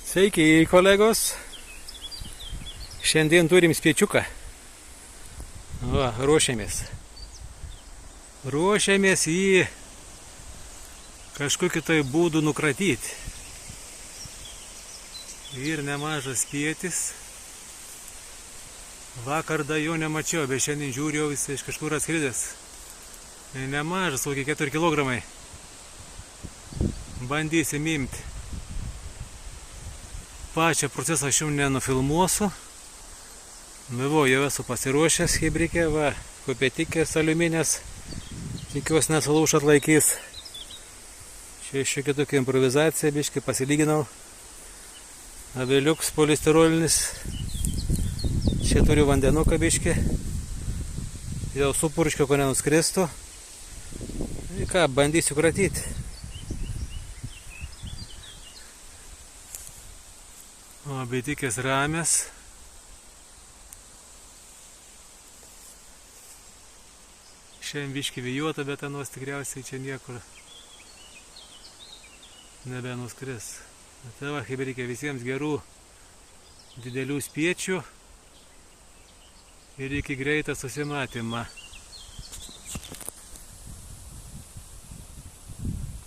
Sveiki, kolegos. Šiandien turim spiečiuką. Va, ruošiamės. Ruošiamės jį kažkokiu tai būdu nukratyti. Ir nemažas spietis. Vakar dar jo nemačiau, bet šiandien žiūriu, jis iš kažkur atskridęs. Nemažas, kokie 4 kg. Bandysim imti. Pačią procesą aš jums nenufilmuosiu. Jau esu pasiruošęs hebrikė, va, kupetikės aliuminės. Tikiuosi nesulūš atlaikys. Čia šiokia tokia improvizacija, biškai pasilyginau. Aveliuks polistirolinis. Čia turiu vandenuką biškai. Jau supurškiu, ko nenuskristų. Ir ką, bandysiu kratyti. O, beitikės ramės. Šiandien biški vėjuota, bet anuos tikriausiai čia niekur nebenuskris. Tai va, kaip reikia visiems gerų didelių spiečių ir iki greitą susimatymą.